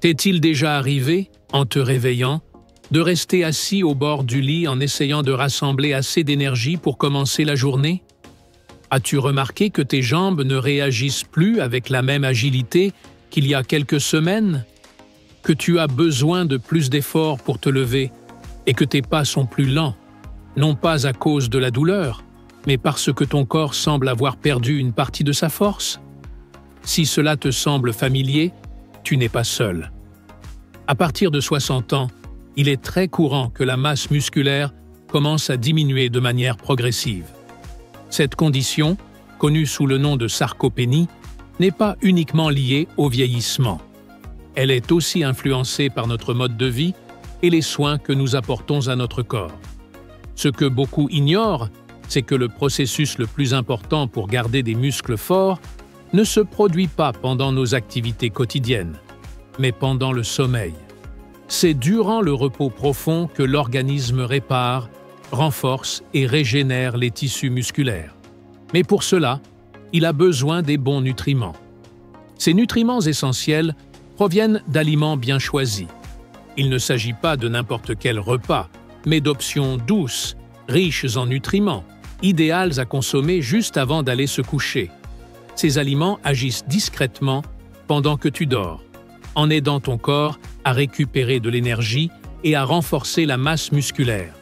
T'est-il déjà arrivé, en te réveillant, de rester assis au bord du lit en essayant de rassembler assez d'énergie pour commencer la journée? As-tu remarqué que tes jambes ne réagissent plus avec la même agilité qu'il y a quelques semaines? Que tu as besoin de plus d'efforts pour te lever et que tes pas sont plus lents, non pas à cause de la douleur, mais parce que ton corps semble avoir perdu une partie de sa force? Si cela te semble familier, tu n'es pas seul. À partir de 60 ans, il est très courant que la masse musculaire commence à diminuer de manière progressive. Cette condition, connue sous le nom de sarcopénie, n'est pas uniquement liée au vieillissement. Elle est aussi influencée par notre mode de vie et les soins que nous apportons à notre corps. Ce que beaucoup ignorent, c'est que le processus le plus important pour garder des muscles forts ne se produit pas pendant nos activités quotidiennes, mais pendant le sommeil. C'est durant le repos profond que l'organisme répare, renforce et régénère les tissus musculaires. Mais pour cela, il a besoin des bons nutriments. Ces nutriments essentiels proviennent d'aliments bien choisis. Il ne s'agit pas de n'importe quel repas, mais d'options douces, riches en nutriments, idéales à consommer juste avant d'aller se coucher. Ces aliments agissent discrètement pendant que tu dors, en aidant ton corps à récupérer de l'énergie et à renforcer la masse musculaire.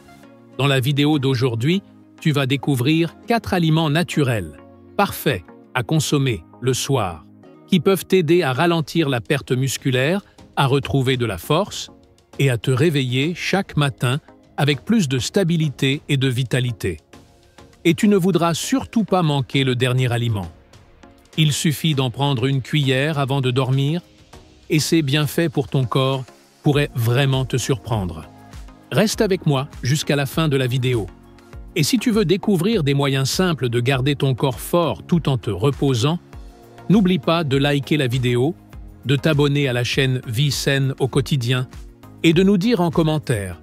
Dans la vidéo d'aujourd'hui, tu vas découvrir 4 aliments naturels, parfaits à consommer le soir, qui peuvent t'aider à ralentir la perte musculaire, à retrouver de la force et à te réveiller chaque matin avec plus de stabilité et de vitalité. Et tu ne voudras surtout pas manquer le dernier aliment. Il suffit d'en prendre une cuillère avant de dormir et ses bienfaits pour ton corps pourraient vraiment te surprendre. Reste avec moi jusqu'à la fin de la vidéo. Et si tu veux découvrir des moyens simples de garder ton corps fort tout en te reposant, n'oublie pas de liker la vidéo, de t'abonner à la chaîne Vie Saine au quotidien et de nous dire en commentaire: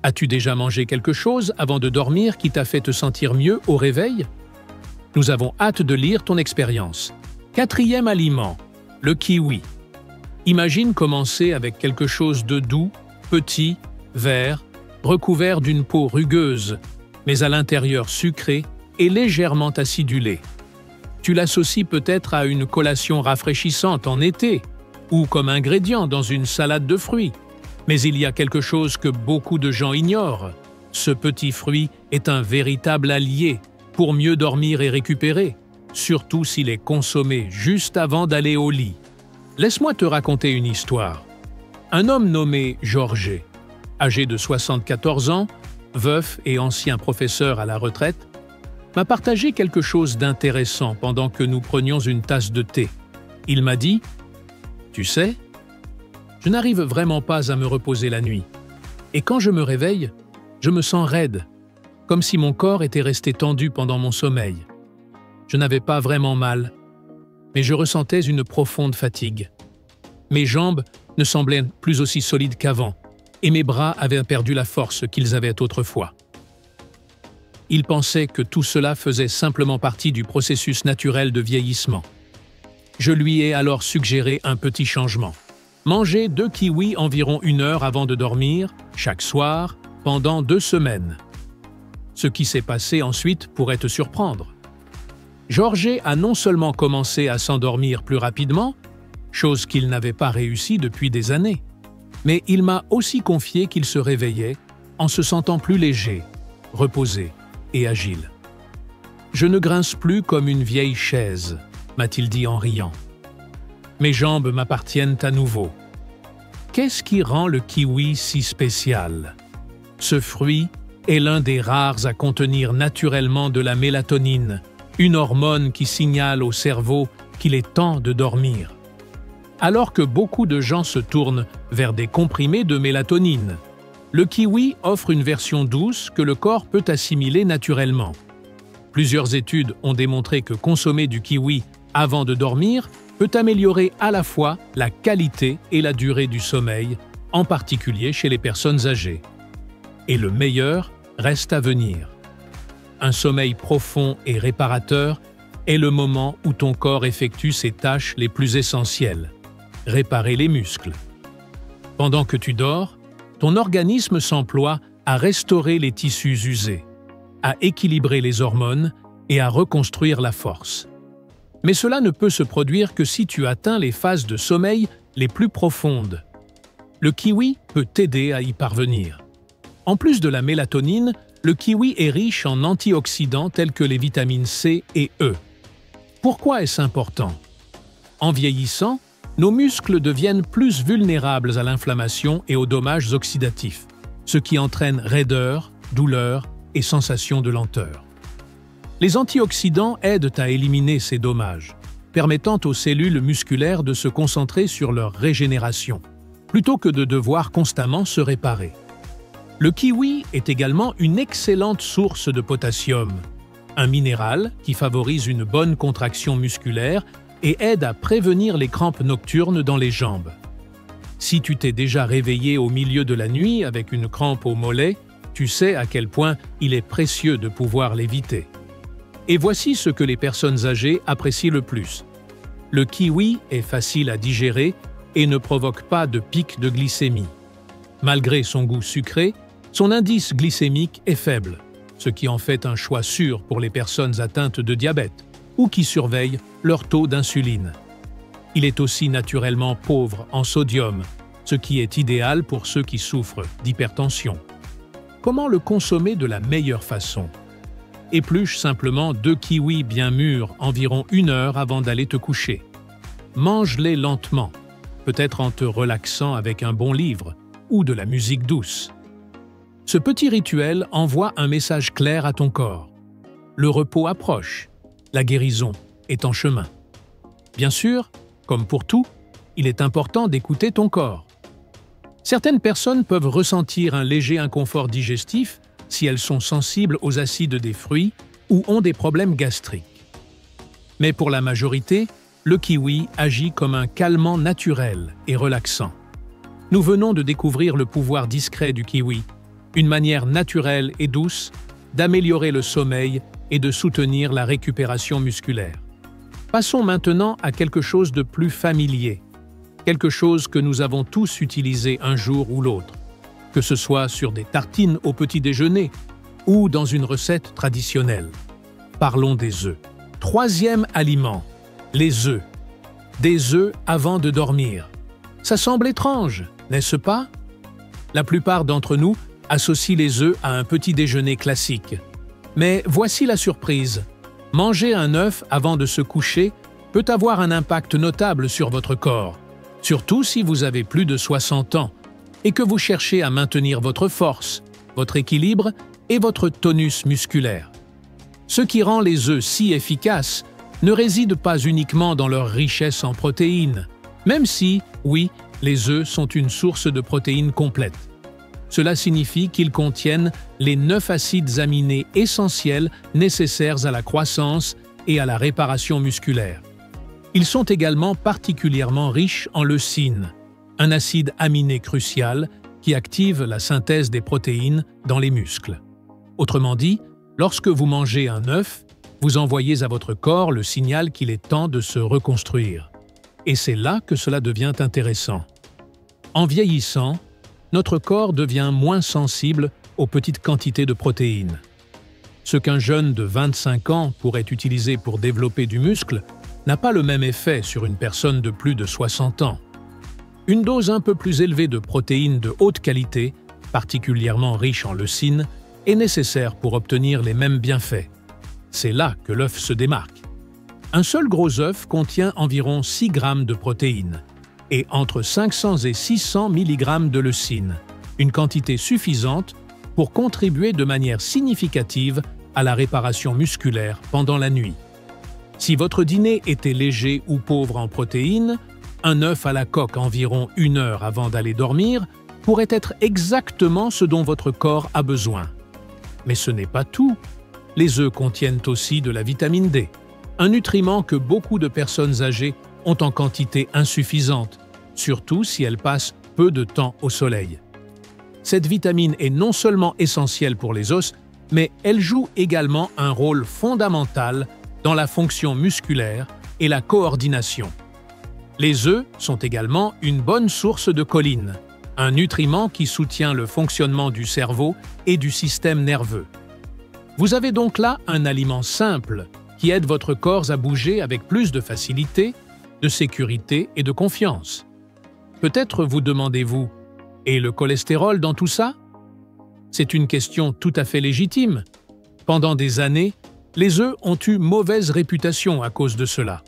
as-tu déjà mangé quelque chose avant de dormir qui t'a fait te sentir mieux au réveil? Nous avons hâte de lire ton expérience. 4e aliment, le kiwi. Imagine commencer avec quelque chose de doux, petit, vert, recouvert d'une peau rugueuse, mais à l'intérieur sucré et légèrement acidulé. Tu l'associes peut-être à une collation rafraîchissante en été, ou comme ingrédient dans une salade de fruits. Mais il y a quelque chose que beaucoup de gens ignorent. Ce petit fruit est un véritable allié pour mieux dormir et récupérer, surtout s'il est consommé juste avant d'aller au lit. Laisse-moi te raconter une histoire. Un homme nommé Georges, âgé de 74 ans, veuf et ancien professeur à la retraite, m'a partagé quelque chose d'intéressant pendant que nous prenions une tasse de thé. Il m'a dit « Tu sais, je n'arrive vraiment pas à me reposer la nuit. Et quand je me réveille, je me sens raide, comme si mon corps était resté tendu pendant mon sommeil. Je n'avais pas vraiment mal, mais je ressentais une profonde fatigue. Mes jambes ne semblaient plus aussi solides qu'avant, et mes bras avaient perdu la force qu'ils avaient autrefois. Il pensait que tout cela faisait simplement partie du processus naturel de vieillissement. Je lui ai alors suggéré un petit changement. Manger 2 kiwis environ 1 heure avant de dormir, chaque soir, pendant 2 semaines. Ce qui s'est passé ensuite pourrait te surprendre. Georges a non seulement commencé à s'endormir plus rapidement, chose qu'il n'avait pas réussi depuis des années, mais il m'a aussi confié qu'il se réveillait en se sentant plus léger, reposé et agile. « Je ne grince plus comme une vieille chaise », m'a-t-il dit en riant. « Mes jambes m'appartiennent à nouveau. » Qu'est-ce qui rend le kiwi si spécial? Ce fruit est l'un des rares à contenir naturellement de la mélatonine, une hormone qui signale au cerveau qu'il est temps de dormir. Alors que beaucoup de gens se tournent vers des comprimés de mélatonine, le kiwi offre une version douce que le corps peut assimiler naturellement. Plusieurs études ont démontré que consommer du kiwi avant de dormir peut améliorer à la fois la qualité et la durée du sommeil, en particulier chez les personnes âgées. Et le meilleur reste à venir. Un sommeil profond et réparateur est le moment où ton corps effectue ses tâches les plus essentielles. Réparer les muscles. Pendant que tu dors, ton organisme s'emploie à restaurer les tissus usés, à équilibrer les hormones et à reconstruire la force. Mais cela ne peut se produire que si tu atteins les phases de sommeil les plus profondes. Le kiwi peut t'aider à y parvenir. En plus de la mélatonine, le kiwi est riche en antioxydants tels que les vitamines C et E. Pourquoi est-ce important? En vieillissant, nos muscles deviennent plus vulnérables à l'inflammation et aux dommages oxydatifs, ce qui entraîne raideur, douleur et sensation de lenteur. Les antioxydants aident à éliminer ces dommages, permettant aux cellules musculaires de se concentrer sur leur régénération, plutôt que de devoir constamment se réparer. Le kiwi est également une excellente source de potassium, un minéral qui favorise une bonne contraction musculaire et aide à prévenir les crampes nocturnes dans les jambes. Si tu t'es déjà réveillé au milieu de la nuit avec une crampe au mollet, tu sais à quel point il est précieux de pouvoir l'éviter. Et voici ce que les personnes âgées apprécient le plus. Le kiwi est facile à digérer et ne provoque pas de pic de glycémie. Malgré son goût sucré, son indice glycémique est faible, ce qui en fait un choix sûr pour les personnes atteintes de diabète ou qui surveillent leur taux d'insuline. Il est aussi naturellement pauvre en sodium, ce qui est idéal pour ceux qui souffrent d'hypertension. Comment le consommer de la meilleure façon? Épluche simplement 2 kiwis bien mûrs environ 1 heure avant d'aller te coucher. Mange-les lentement, peut-être en te relaxant avec un bon livre ou de la musique douce. Ce petit rituel envoie un message clair à ton corps. Le repos approche, la guérison est en chemin. Bien sûr, comme pour tout, il est important d'écouter ton corps. Certaines personnes peuvent ressentir un léger inconfort digestif si elles sont sensibles aux acides des fruits ou ont des problèmes gastriques. Mais pour la majorité, le kiwi agit comme un calmant naturel et relaxant. Nous venons de découvrir le pouvoir discret du kiwi, une manière naturelle et douce d'améliorer le sommeil et de soutenir la récupération musculaire. Passons maintenant à quelque chose de plus familier, quelque chose que nous avons tous utilisé un jour ou l'autre, que ce soit sur des tartines au petit déjeuner ou dans une recette traditionnelle. Parlons des œufs. 3e aliment, les œufs. Des œufs avant de dormir. Ça semble étrange, n'est-ce pas? La plupart d'entre nous associent les œufs à un petit déjeuner classique. Mais voici la surprise. Manger un œuf avant de se coucher peut avoir un impact notable sur votre corps, surtout si vous avez plus de 60 ans et que vous cherchez à maintenir votre force, votre équilibre et votre tonus musculaire. Ce qui rend les œufs si efficaces ne réside pas uniquement dans leur richesse en protéines, même si, oui, les œufs sont une source de protéines complète. Cela signifie qu'ils contiennent les 9 acides aminés essentiels nécessaires à la croissance et à la réparation musculaire. Ils sont également particulièrement riches en leucine, un acide aminé crucial qui active la synthèse des protéines dans les muscles. Autrement dit, lorsque vous mangez un œuf, vous envoyez à votre corps le signal qu'il est temps de se reconstruire. Et c'est là que cela devient intéressant. En vieillissant, notre corps devient moins sensible aux petites quantités de protéines. Ce qu'un jeune de 25 ans pourrait utiliser pour développer du muscle n'a pas le même effet sur une personne de plus de 60 ans. Une dose un peu plus élevée de protéines de haute qualité, particulièrement riches en leucine, est nécessaire pour obtenir les mêmes bienfaits. C'est là que l'œuf se démarque. Un seul gros œuf contient environ 6 grammes de protéines et entre 500 et 600 mg de leucine, une quantité suffisante pour contribuer de manière significative à la réparation musculaire pendant la nuit. Si votre dîner était léger ou pauvre en protéines, un œuf à la coque environ 1 heure avant d'aller dormir pourrait être exactement ce dont votre corps a besoin. Mais ce n'est pas tout. Les œufs contiennent aussi de la vitamine D, un nutriment que beaucoup de personnes âgées ont en quantité insuffisante, surtout si elles passent peu de temps au soleil. Cette vitamine est non seulement essentielle pour les os, mais elle joue également un rôle fondamental dans la fonction musculaire et la coordination. Les œufs sont également une bonne source de choline, un nutriment qui soutient le fonctionnement du cerveau et du système nerveux. Vous avez donc là un aliment simple qui aide votre corps à bouger avec plus de facilité, de sécurité et de confiance. Peut-être vous demandez-vous, et le cholestérol dans tout ça? C'est une question tout à fait légitime. Pendant des années, les œufs ont eu mauvaise réputation à cause de cela.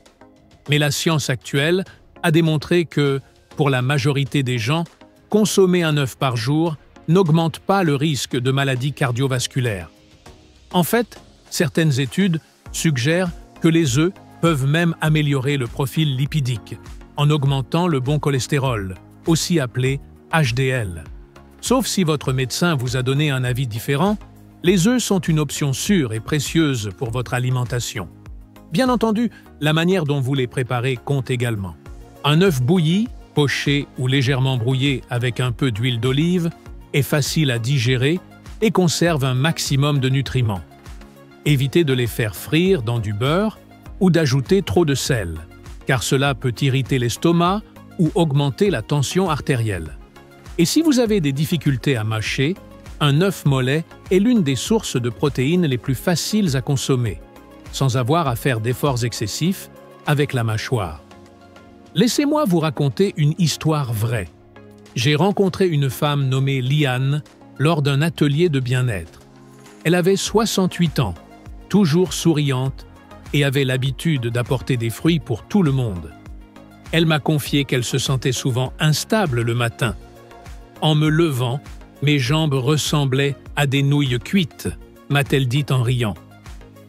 Mais la science actuelle a démontré que, pour la majorité des gens, consommer un œuf par jour n'augmente pas le risque de maladies cardiovasculaires. En fait, certaines études suggèrent que les œufs peuvent même améliorer le profil lipidique en augmentant le bon cholestérol, aussi appelé HDL. Sauf si votre médecin vous a donné un avis différent, les œufs sont une option sûre et précieuse pour votre alimentation. Bien entendu, la manière dont vous les préparez compte également. Un œuf bouilli, poché ou légèrement brouillé avec un peu d'huile d'olive est facile à digérer et conserve un maximum de nutriments. Évitez de les faire frire dans du beurre ou d'ajouter trop de sel, car cela peut irriter l'estomac ou augmenter la tension artérielle. Et si vous avez des difficultés à mâcher, un œuf mollet est l'une des sources de protéines les plus faciles à consommer, sans avoir à faire d'efforts excessifs avec la mâchoire. Laissez-moi vous raconter une histoire vraie. J'ai rencontré une femme nommée Liane lors d'un atelier de bien-être. Elle avait 68 ans, toujours souriante, et avait l'habitude d'apporter des fruits pour tout le monde. Elle m'a confié qu'elle se sentait souvent instable le matin. En me levant, mes jambes ressemblaient à des nouilles cuites, m'a-t-elle dit en riant.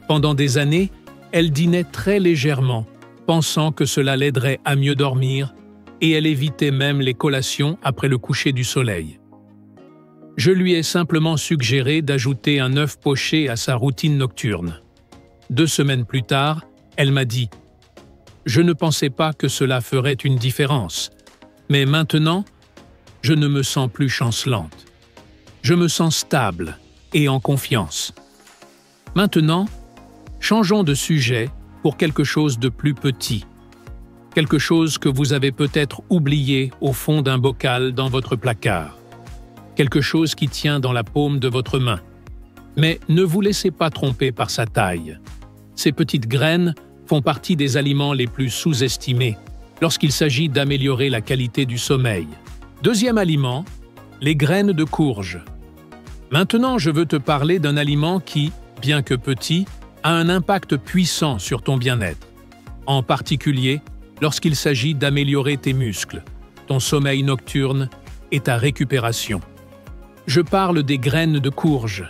Pendant des années, elle dînait très légèrement, pensant que cela l'aiderait à mieux dormir, et elle évitait même les collations après le coucher du soleil. Je lui ai simplement suggéré d'ajouter un œuf poché à sa routine nocturne. 2 semaines plus tard, elle m'a dit « Je ne pensais pas que cela ferait une différence, mais maintenant, je ne me sens plus chancelante. Je me sens stable et en confiance. Maintenant, changeons de sujet pour quelque chose de plus petit. Quelque chose que vous avez peut-être oublié au fond d'un bocal dans votre placard. Quelque chose qui tient dans la paume de votre main. Mais ne vous laissez pas tromper par sa taille. Ces petites graines font partie des aliments les plus sous-estimés lorsqu'il s'agit d'améliorer la qualité du sommeil. Deuxième aliment, les graines de courge. Maintenant, je veux te parler d'un aliment qui, bien que petit, a un impact puissant sur ton bien-être. En particulier, lorsqu'il s'agit d'améliorer tes muscles, ton sommeil nocturne et ta récupération. Je parle des graines de courge.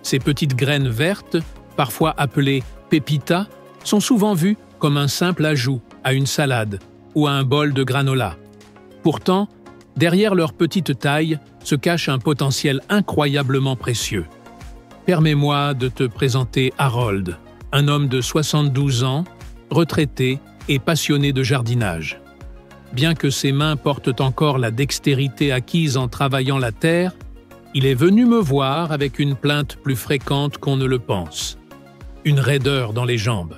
Ces petites graines vertes, parfois appelées pépitas, sont souvent vues comme un simple ajout à une salade ou à un bol de granola. Pourtant, derrière leur petite taille se cache un potentiel incroyablement précieux. Permets-moi de te présenter Harold, un homme de 72 ans, retraité et passionné de jardinage. Bien que ses mains portent encore la dextérité acquise en travaillant la terre, il est venu me voir avec une plainte plus fréquente qu'on ne le pense. Une raideur dans les jambes.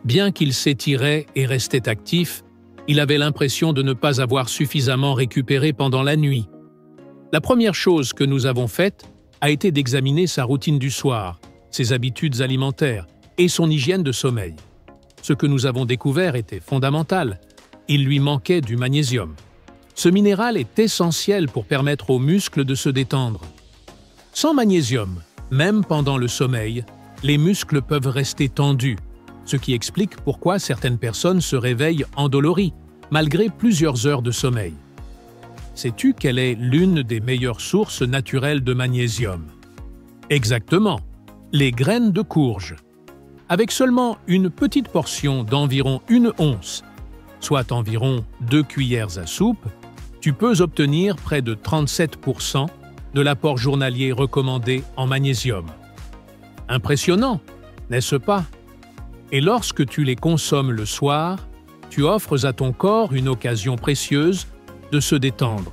Bien qu'il s'étirait et restait actif, il avait l'impression de ne pas avoir suffisamment récupéré pendant la nuit. La première chose que nous avons faite a été d'examiner sa routine du soir, ses habitudes alimentaires et son hygiène de sommeil. Ce que nous avons découvert était fondamental. Il lui manquait du magnésium. Ce minéral est essentiel pour permettre aux muscles de se détendre. Sans magnésium, même pendant le sommeil, les muscles peuvent rester tendus, ce qui explique pourquoi certaines personnes se réveillent endolories, malgré plusieurs heures de sommeil. Sais-tu quelle est l'une des meilleures sources naturelles de magnésium? Exactement, les graines de courge. Avec seulement une petite portion d'environ 1 once, soit environ 2 cuillères à soupe, tu peux obtenir près de 37% de l'apport journalier recommandé en magnésium. Impressionnant, n'est-ce pas? Et lorsque tu les consommes le soir, tu offres à ton corps une occasion précieuse de se détendre,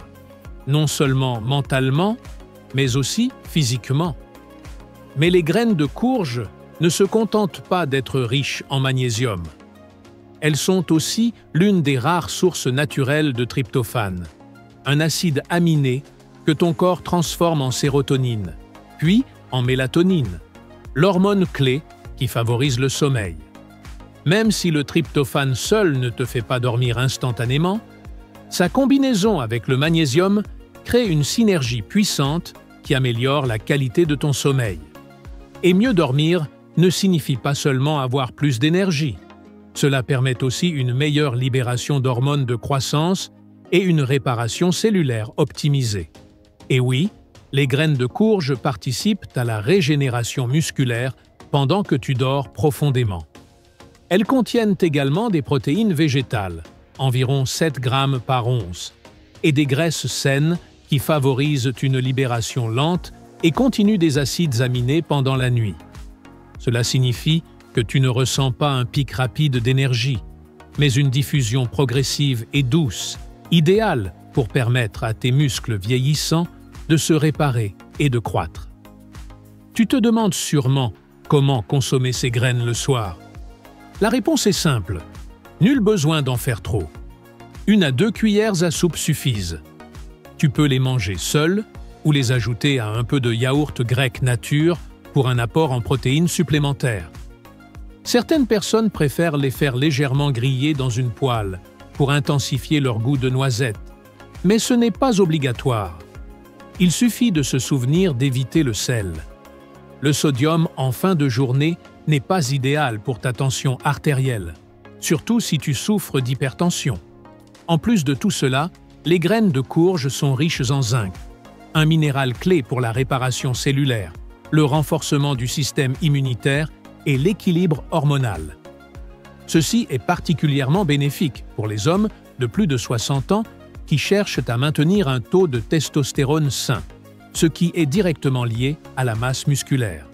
non seulement mentalement, mais aussi physiquement. Mais les graines de courge ne se contentent pas d'être riches en magnésium. Elles sont aussi l'une des rares sources naturelles de tryptophane. un acide aminé que ton corps transforme en sérotonine, puis en mélatonine, l'hormone clé qui favorise le sommeil. Même si le tryptophane seul ne te fait pas dormir instantanément, sa combinaison avec le magnésium crée une synergie puissante qui améliore la qualité de ton sommeil. Et mieux dormir ne signifie pas seulement avoir plus d'énergie. Cela permet aussi une meilleure libération d'hormones de croissance et une réparation cellulaire optimisée. Et oui, les graines de courge participent à la régénération musculaire pendant que tu dors profondément. Elles contiennent également des protéines végétales, environ 7 grammes par once, et des graisses saines qui favorisent une libération lente et continue des acides aminés pendant la nuit. Cela signifie que tu ne ressens pas un pic rapide d'énergie, mais une diffusion progressive et douce, idéale pour permettre à tes muscles vieillissants de se réparer et de croître. Tu te demandes sûrement comment consommer ces graines le soir. La réponse est simple. Nul besoin d'en faire trop. 1 à 2 cuillères à soupe suffisent. Tu peux les manger seuls ou les ajouter à un peu de yaourt grec nature pour un apport en protéines supplémentaires. Certaines personnes préfèrent les faire légèrement griller dans une poêle pour intensifier leur goût de noisette, mais ce n'est pas obligatoire. Il suffit de se souvenir d'éviter le sel. Le sodium en fin de journée n'est pas idéal pour ta tension artérielle, surtout si tu souffres d'hypertension. En plus de tout cela, les graines de courge sont riches en zinc, un minéral clé pour la réparation cellulaire, le renforcement du système immunitaire et l'équilibre hormonal. Ceci est particulièrement bénéfique pour les hommes de plus de 60 ans qui cherchent à maintenir un taux de testostérone sain, ce qui est directement lié à la masse musculaire.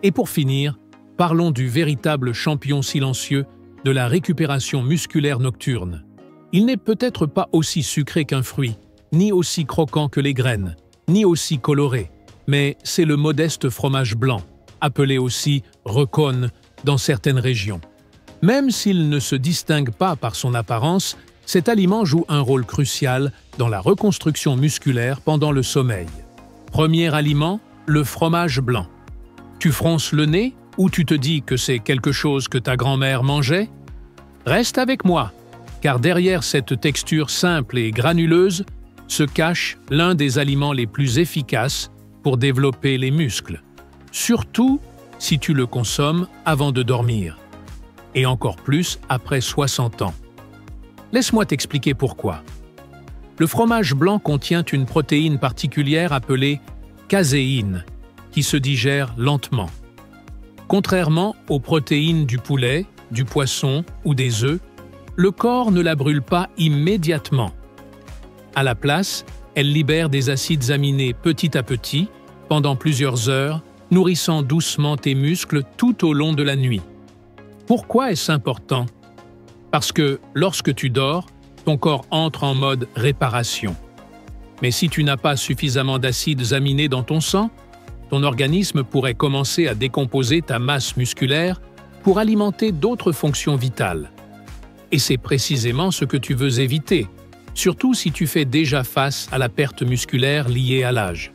Et pour finir, parlons du véritable champion silencieux de la récupération musculaire nocturne. Il n'est peut-être pas aussi sucré qu'un fruit, ni aussi croquant que les graines, ni aussi coloré, mais c'est le modeste fromage blanc, appelé aussi recone dans certaines régions. Même s'il ne se distingue pas par son apparence, cet aliment joue un rôle crucial dans la reconstruction musculaire pendant le sommeil. Premier aliment, le fromage blanc. Tu fronces le nez ou tu te dis que c'est quelque chose que ta grand-mère mangeait? Reste avec moi, car derrière cette texture simple et granuleuse se cache l'un des aliments les plus efficaces pour développer les muscles, surtout si tu le consommes avant de dormir, et encore plus après 60 ans. Laisse-moi t'expliquer pourquoi. Le fromage blanc contient une protéine particulière appelée caséine, qui se digère lentement. Contrairement aux protéines du poulet, du poisson ou des œufs, le corps ne la brûle pas immédiatement. À la place, elle libère des acides aminés petit à petit, pendant plusieurs heures, nourrissant doucement tes muscles tout au long de la nuit. Pourquoi est-ce important? Parce que lorsque tu dors, ton corps entre en mode réparation. Mais si tu n'as pas suffisamment d'acides aminés dans ton sang, ton organisme pourrait commencer à décomposer ta masse musculaire pour alimenter d'autres fonctions vitales. Et c'est précisément ce que tu veux éviter, surtout si tu fais déjà face à la perte musculaire liée à l'âge.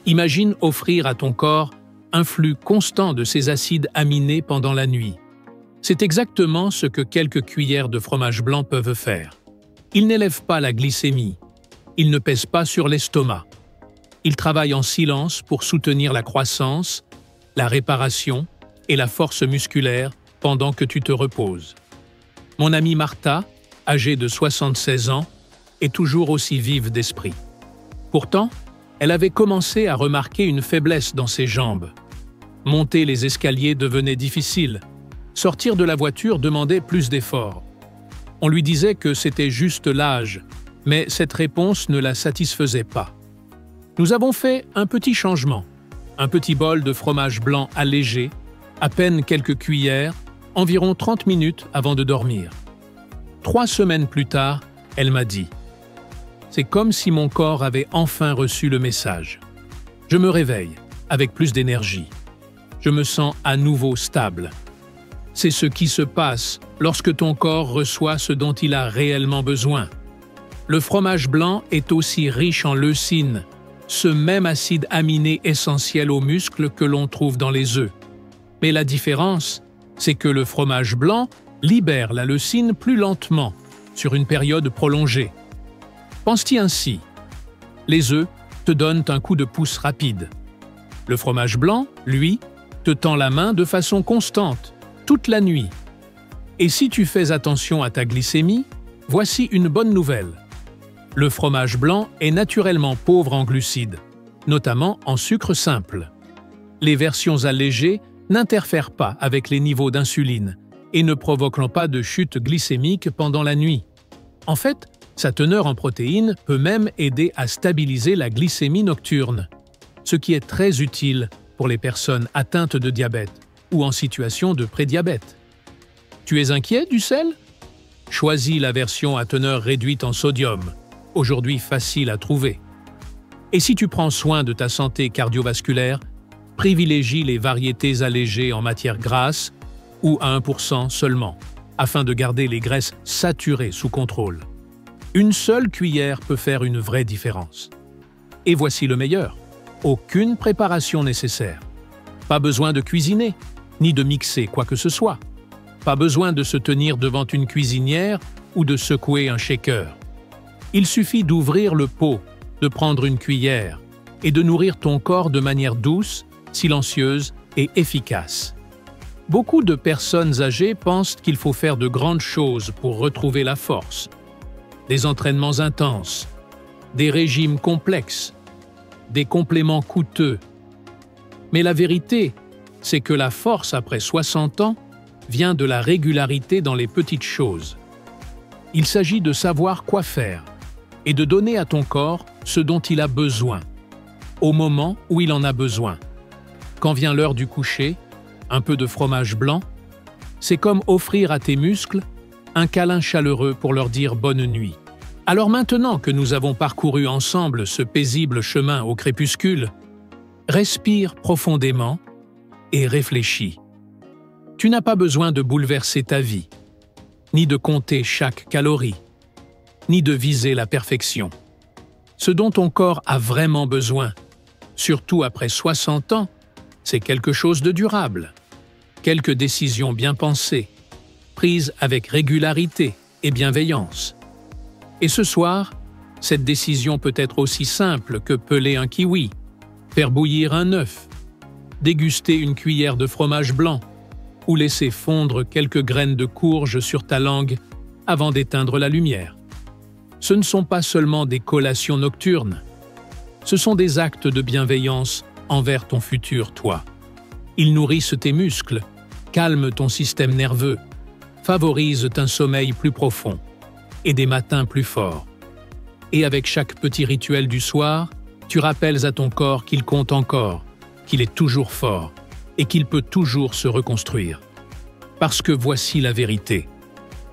Imagine offrir à ton corps un flux constant de ces acides aminés pendant la nuit. C'est exactement ce que quelques cuillères de fromage blanc peuvent faire. Ils n'élèvent pas la glycémie, ils ne pèsent pas sur l'estomac. Ils travaillent en silence pour soutenir la croissance, la réparation et la force musculaire pendant que tu te reposes. Mon amie Martha, âgée de 76 ans, est toujours aussi vive d'esprit. Pourtant, elle avait commencé à remarquer une faiblesse dans ses jambes. Monter les escaliers devenait difficile. Sortir de la voiture demandait plus d'efforts. On lui disait que c'était juste l'âge, mais cette réponse ne la satisfaisait pas. Nous avons fait un petit changement. Un petit bol de fromage blanc allégé, à peine quelques cuillères, environ 30 minutes avant de dormir. 3 semaines plus tard, elle m'a dit « C'est comme si mon corps avait enfin reçu le message. Je me réveille, avec plus d'énergie. Je me sens à nouveau stable. » C'est ce qui se passe lorsque ton corps reçoit ce dont il a réellement besoin. Le fromage blanc est aussi riche en leucine, ce même acide aminé essentiel aux muscles que l'on trouve dans les œufs. Mais la différence, c'est que le fromage blanc libère la leucine plus lentement, sur une période prolongée. Pense-t-y ainsi. Les œufs te donnent un coup de pouce rapide. Le fromage blanc, lui, te tend la main de façon constante, toute la nuit. Et si tu fais attention à ta glycémie, voici une bonne nouvelle. Le fromage blanc est naturellement pauvre en glucides, notamment en sucre simple. Les versions allégées n'interfèrent pas avec les niveaux d'insuline et ne provoquent pas de chute glycémique pendant la nuit. En fait, sa teneur en protéines peut même aider à stabiliser la glycémie nocturne, ce qui est très utile pour les personnes atteintes de diabète ou en situation de prédiabète. Tu es inquiet du sel? Choisis la version à teneur réduite en sodium, aujourd'hui facile à trouver. Et si tu prends soin de ta santé cardiovasculaire, privilégie les variétés allégées en matière grasse ou à 1% seulement, afin de garder les graisses saturées sous contrôle. Une seule cuillère peut faire une vraie différence. Et voici le meilleur. Aucune préparation nécessaire. Pas besoin de cuisiner, ni de mixer quoi que ce soit. Pas besoin de se tenir devant une cuisinière ou de secouer un shaker. Il suffit d'ouvrir le pot, de prendre une cuillère et de nourrir ton corps de manière douce, silencieuse et efficace. Beaucoup de personnes âgées pensent qu'il faut faire de grandes choses pour retrouver la force. Des entraînements intenses, des régimes complexes, des compléments coûteux. Mais la vérité, c'est que la force après 60 ans vient de la régularité dans les petites choses. Il s'agit de savoir quoi faire et de donner à ton corps ce dont il a besoin, au moment où il en a besoin. Quand vient l'heure du coucher, un peu de fromage blanc, c'est comme offrir à tes muscles un câlin chaleureux pour leur dire bonne nuit. Alors maintenant que nous avons parcouru ensemble ce paisible chemin au crépuscule, respire profondément et réfléchis. Tu n'as pas besoin de bouleverser ta vie, ni de compter chaque calorie, ni de viser la perfection. Ce dont ton corps a vraiment besoin, surtout après 60 ans, c'est quelque chose de durable. Quelques décisions bien pensées, prises avec régularité et bienveillance. Et ce soir, cette décision peut être aussi simple que peler un kiwi, faire bouillir un œuf, déguster une cuillère de fromage blanc ou laisser fondre quelques graines de courge sur ta langue avant d'éteindre la lumière. Ce ne sont pas seulement des collations nocturnes, ce sont des actes de bienveillance envers ton futur toi. Ils nourrissent tes muscles, calment ton système nerveux, favorisent un sommeil plus profond et des matins plus forts. Et avec chaque petit rituel du soir, tu rappelles à ton corps qu'il compte encore, qu'il est toujours fort et qu'il peut toujours se reconstruire. Parce que voici la vérité.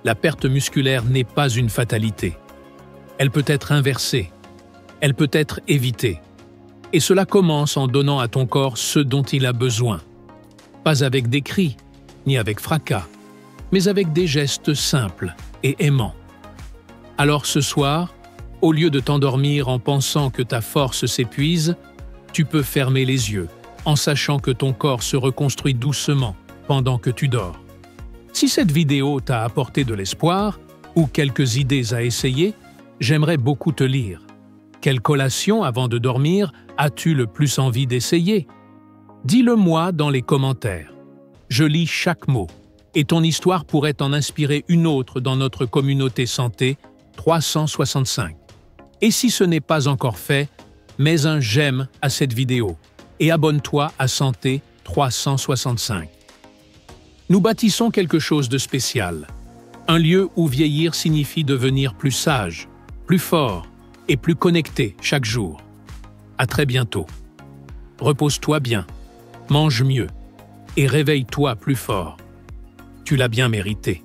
La perte musculaire n'est pas une fatalité. Elle peut être inversée. Elle peut être évitée. Et cela commence en donnant à ton corps ce dont il a besoin. Pas avec des cris, ni avec fracas, mais avec des gestes simples et aimants. Alors ce soir, au lieu de t'endormir en pensant que ta force s'épuise, tu peux fermer les yeux, en sachant que ton corps se reconstruit doucement pendant que tu dors. Si cette vidéo t'a apporté de l'espoir ou quelques idées à essayer, j'aimerais beaucoup te lire. Quelle collation avant de dormir as-tu le plus envie d'essayer? Dis-le-moi dans les commentaires. Je lis chaque mot, et ton histoire pourrait en inspirer une autre dans notre communauté santé 365. Et si ce n'est pas encore fait, mets un j'aime à cette vidéo et abonne-toi à Santé 365. Nous bâtissons quelque chose de spécial, un lieu où vieillir signifie devenir plus sage, plus fort et plus connecté chaque jour. À très bientôt. Repose-toi bien, mange mieux et réveille-toi plus fort. Tu l'as bien mérité.